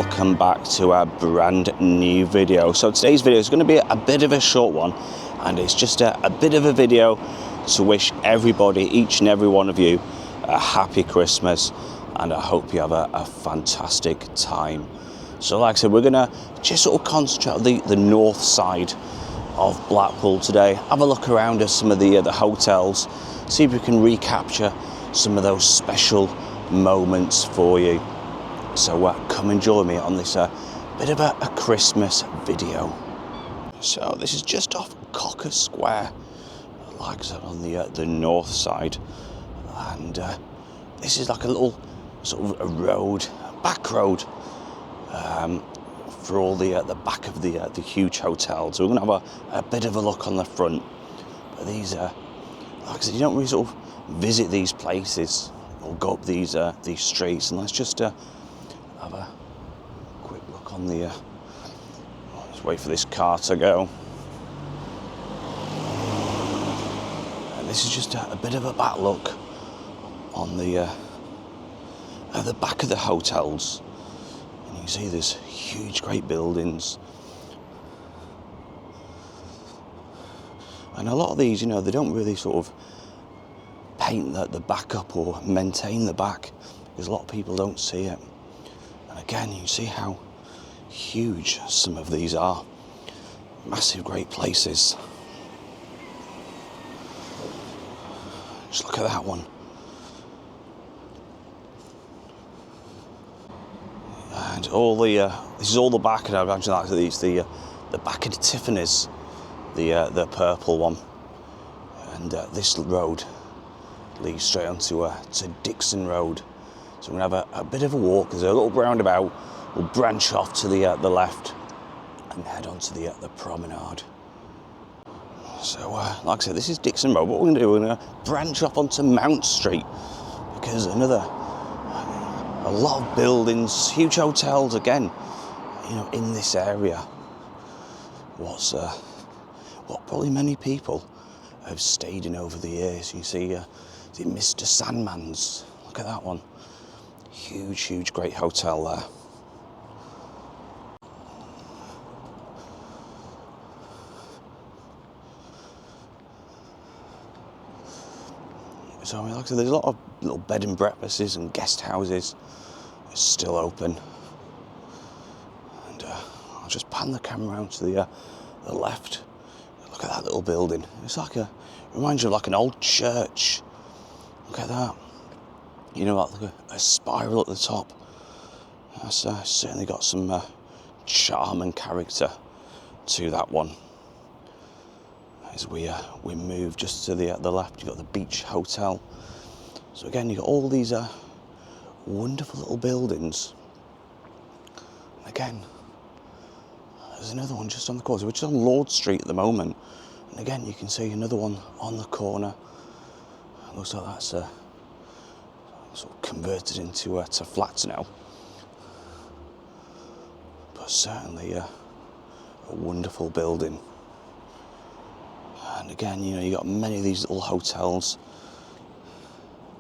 welcome back to our brand new video. So today's video is going to be a bit of a short one, and it's just a bit of a video to wish everybody, each and every one of you, a happy Christmas, and I hope you have a fantastic time. So like I said, we're going to just sort of concentrate on the north side of Blackpool today, have a look around at some of the hotels, see if we can recapture some of those special moments for you. So come and join me on this bit of a Christmas video. So this is just off Cocker Square, like I said, on the north side, and this is like a little sort of a road, back road, for all the back of the huge hotels. So we're going to have a bit of a look on the front. But these, like I said, you don't really sort of visit these places or go up these streets. And let's just have a quick look on the. Let's wait for this car to go. And this is just a bit of a back look on the back of the hotels. And you can see there's huge, great buildings. And a lot of these, you know, they don't really sort of paint the back up or maintain the back, because a lot of people don't see it. And again, you can see how huge some of these are. Massive, great places. Just look at that one. And all the this is all the back, and I've actually like these the back of the Tiffany's, the purple one, and this road leads straight onto to Dixon Road. So we're gonna have a bit of a walk. There's a little roundabout. We'll branch off to the left and head on to the Promenade. So like I said, this is Dixon Road. What we're gonna do, we're gonna branch off onto Mount Street, because a lot of buildings, huge hotels again, you know, in this area. What probably many people have stayed in over the years. You see, Mr. Sandman's. Look at that one. Huge, great hotel there. So I mean, like I said, there's a lot of little bed and breakfasts and guest houses still open. And I'll just pan the camera around to the left. Look at that little building. It's like it reminds you of like an old church. Look at that. You know, like a spiral at the top. That's certainly got some charm and character to that one. As we move just to the left, you've got the Beach Hotel. So again, you've got all these wonderful little buildings. And again, there's another one just on the corner, which is on Lord Street at the moment. And again, you can see another one on the corner. It looks like that's sort of converted into to flats now. But certainly a wonderful building. And again, you know, you got many of these little hotels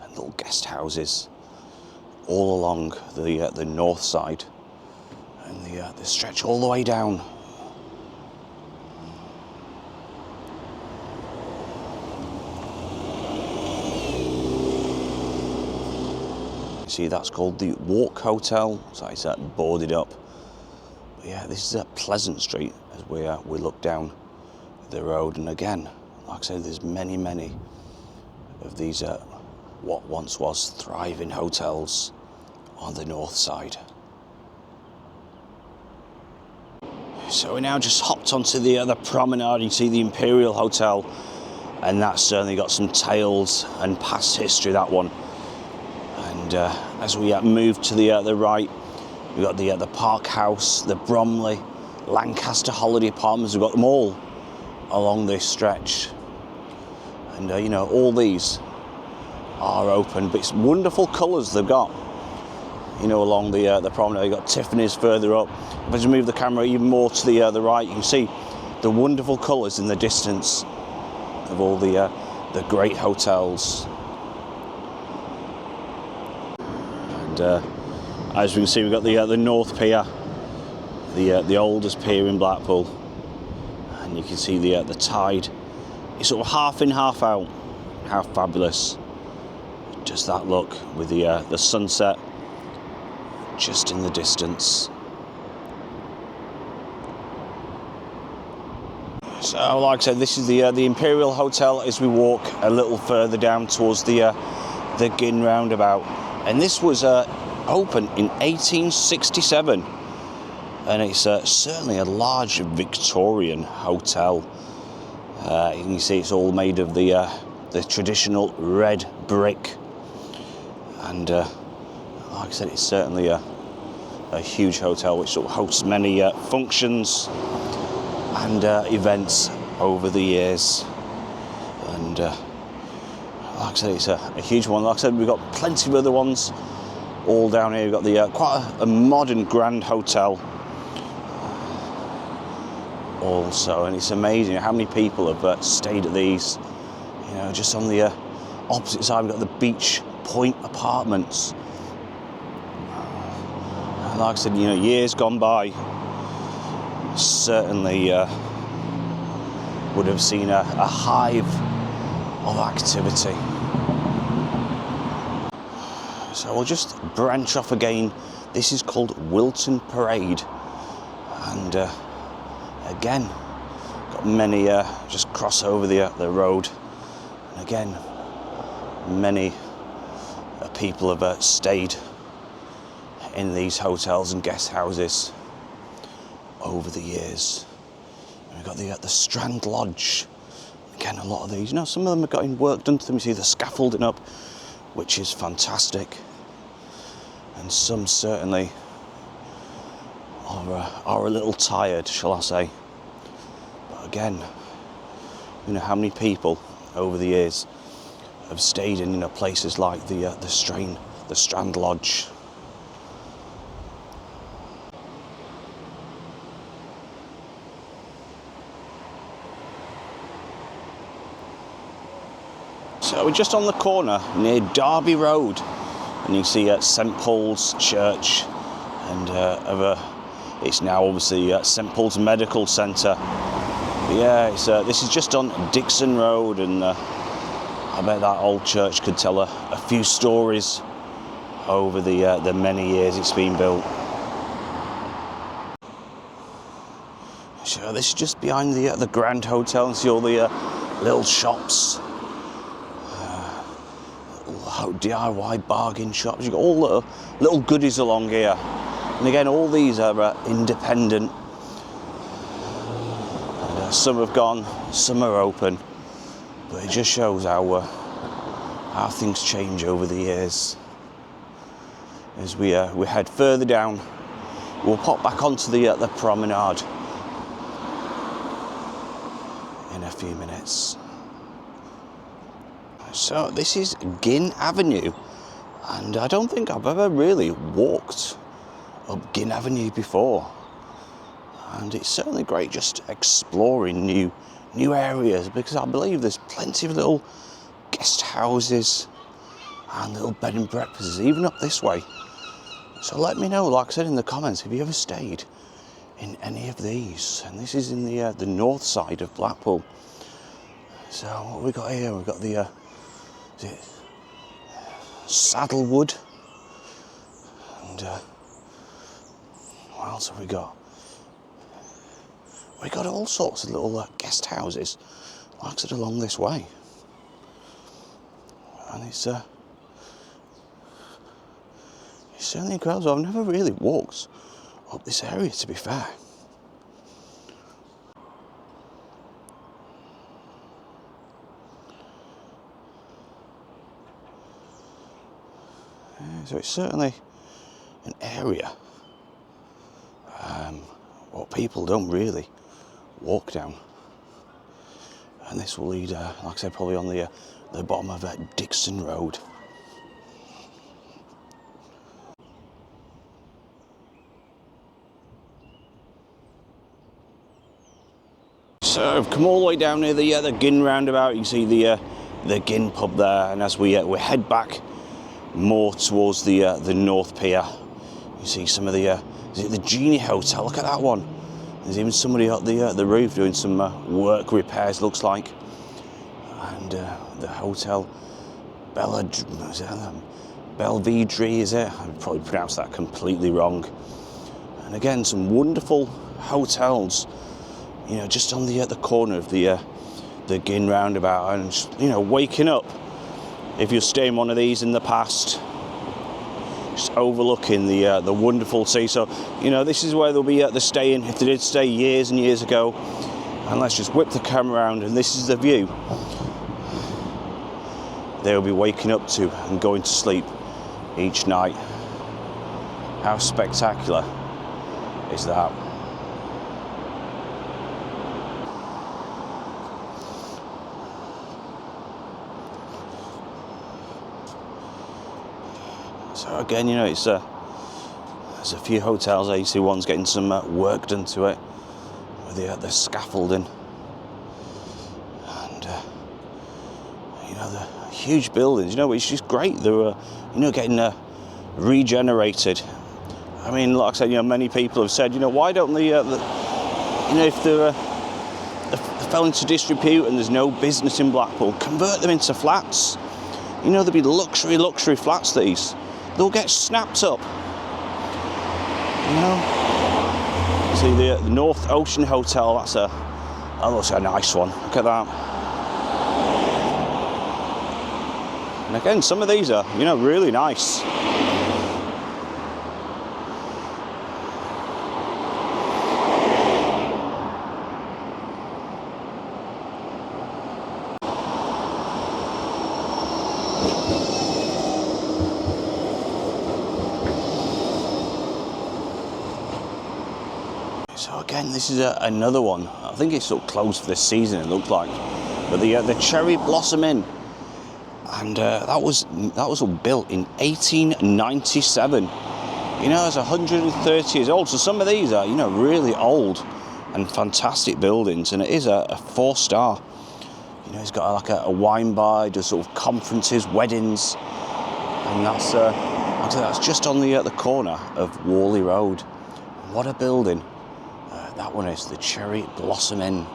and little guest houses all along the north side, and they stretch all the way down. You see, that's called the Walk Hotel, so it's boarded up. But yeah, this is Pleasant Street as we look down the road, and again, like I said, there's many of these what once was thriving hotels on the north side. So we now just hopped onto the Promenade. You see the Imperial Hotel, and that's certainly got some tales and past history, that one. And as we move to the right, we've got the Park House, the Bromley, Lancaster Holiday Apartments. We've got them all along this stretch, and you know, all these are open, but it's wonderful colours they've got, you know, along the promenade. You've got Tiffany's further up. If I just move the camera even more to the right, you can see the wonderful colours in the distance of all the great hotels. And as we can see, we've got the North Pier the oldest pier in Blackpool, and you can see the tide. It's sort of half in, half out. How fabulous does that look with the sunset just in the distance. So, like I said, this is the Imperial Hotel as we walk a little further down towards the Gin roundabout, and this was opened in 1867, and it's certainly a large Victorian hotel. You can see it's all made of the traditional red brick, and like I said, it's certainly a huge hotel which sort of hosts many functions and events over the years. And like I said, it's a huge one. Like I said, we've got plenty of other ones all down here. We've got the quite a modern grand hotel also, and it's amazing how many people have stayed at these. You know, just on the opposite side we've got the Beach Point Apartments. And like I said, you know, years gone by, certainly would have seen a hive of activity. So we'll just branch off again. This is called Wilton Parade, and again, got many just cross over the road, and again, many people have stayed in these hotels and guest houses over the years. And we've got the Strand Lodge. Again, a lot of these, you know, some of them have got work done to them. You see the scaffolding up, which is fantastic, and some certainly are a little tired, shall I say. But again, you know, how many people over the years have stayed in, you know, places like the Strand Lodge. So we're just on the corner near Derby Road, and you see St Paul's Church, and it's now obviously St Paul's Medical Centre. Yeah, this is just on Dixon Road, and I bet that old church could tell a few stories over the many years it's been built. So this is just behind the Grand Hotel, and see all the little shops. DIY bargain shops. You've got all little goodies along here, and again, all these are independent. And, some have gone, some are open, but it just shows how things change over the years. As we head further down, we'll pop back onto the Promenade in a few minutes. So this is Gin Avenue, and I don't think I've ever really walked up Gin Avenue before, and it's certainly great just exploring new areas, because I believe there's plenty of little guest houses and little bed and breakfasts even up this way. So let me know, like I said in the comments, have you ever stayed in any of these? And this is in the north side of Blackpool. So what have we got here? We've got the is it Saddlewood, and what else have we got? We got all sorts of little guest houses, like I said, along this way, and it's certainly incredible. I've never really walked up this area, to be fair. So it's certainly an area what people don't really walk down, and this will lead, like I said, probably on the bottom of Dixon Road. So I've come all the way down near the Gin roundabout. You can see the Gin pub there, and as we head back more towards the North Pier, you see some of the Is it the Genie Hotel? Look at that one. There's even somebody at the roof doing some work repairs, looks like. And the Hotel Belvedere, is it? I probably pronounced that completely wrong. And again, some wonderful hotels, you know, just on the corner of the Gin roundabout, and you know, waking up, if you're staying one of these in the past, just overlooking the wonderful sea. So, you know, this is where they'll be they're staying, if they did stay years and years ago. And let's just whip the camera around, and this is the view they'll be waking up to and going to sleep each night. How spectacular is that? So again, you know, it's there's a few hotels there. You see one's getting some work done to it with the scaffolding, and you know, the huge buildings. You know, it's just great. They were, you know, getting regenerated. I mean, like I said, you know, many people have said, you know, why don't they, you know, if they fell into disrepute and there's no business in Blackpool, convert them into flats. You know, there'll be luxury flats. They'll get snapped up. You know, see the North Ocean Hotel. That looks a nice one. Look at that. And again, some of these are, you know, really nice. So again, this is another one. I think it's sort of closed for this season, it looked like. But the Cherry Blossom Inn, and that was all built in 1897. You know, it's 130 years old. So some of these are, you know, really old and fantastic buildings, and it is a 4-star. You know, it's got like a wine bar, does sort of conferences, weddings, and that's just on the corner of Worley Road. What a building! That one is the Cherry Blossom Inn.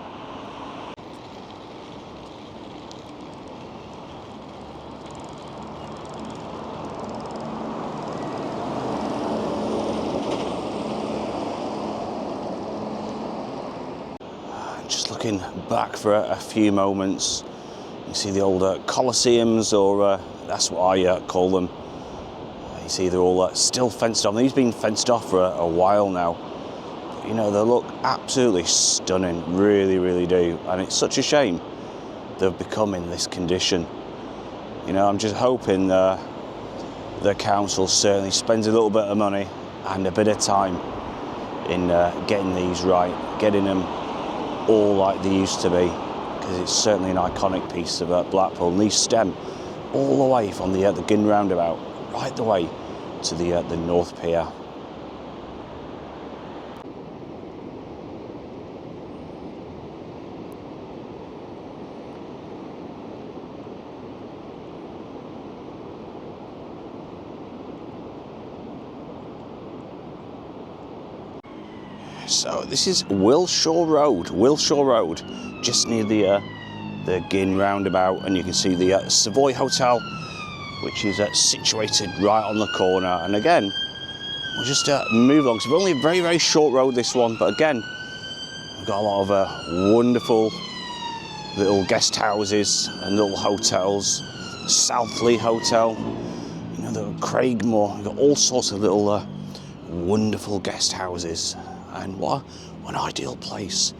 Just looking back for a few moments, you see the old Colosseums, or that's what I call them. You see they're all still fenced off. These have been fenced off for a while now. You know, they look absolutely stunning, really, really do. And it's such a shame they've become in this condition. You know, I'm just hoping the council certainly spends a little bit of money and a bit of time in getting these right, getting them all like they used to be, because it's certainly an iconic piece of Blackpool. And these stem all the way from the Gin roundabout right the way to the North Pier. So this is Wilshore Road, just near the Gin roundabout, and you can see the Savoy Hotel, which is situated right on the corner. And again, we'll just move along. So we're only a very, very short road, this one, but again, we've got a lot of wonderful little guest houses and little hotels. Southley Hotel, you know, the Craigmore. We've got all sorts of little wonderful guest houses. And what an ideal place,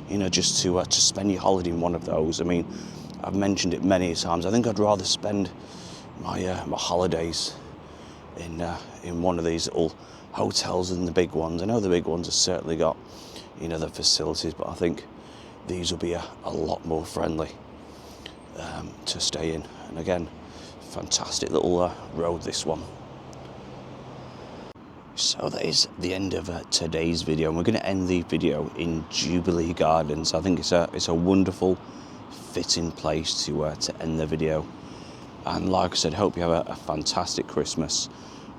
you know, just to spend your holiday in one of those. I mean, I've mentioned it many times. I think I'd rather spend my holidays in one of these little hotels than the big ones. I know the big ones have certainly got, you know, the facilities, but I think these will be a lot more friendly to stay in. And again, fantastic little road, this one. So that is the end of today's video, and we're going to end the video in Jubilee Gardens. I think it's a wonderful, fitting place to end the video. And like I said, hope you have a fantastic Christmas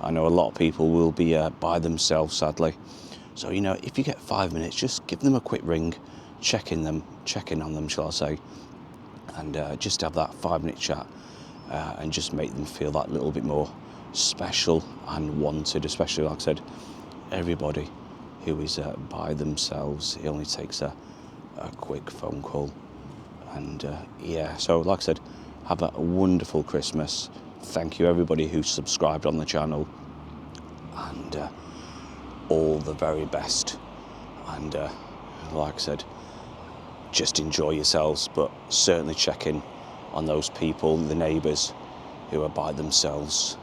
I know a lot of people will be by themselves, sadly. So, you know, if you get 5 minutes, just give them a quick ring, check in on them, shall I say, and just have that 5-minute chat and just make them feel that little bit more special and wanted, especially, like I said, everybody who is by themselves. It only takes a quick phone call. And yeah, so like I said, have a wonderful Christmas. Thank you everybody who subscribed on the channel, and all the very best. And like I said, just enjoy yourselves, but certainly check in on those people, the neighbours who are by themselves.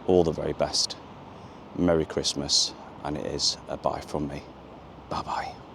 All the very best. Merry Christmas, and it is a bye from me. Bye bye.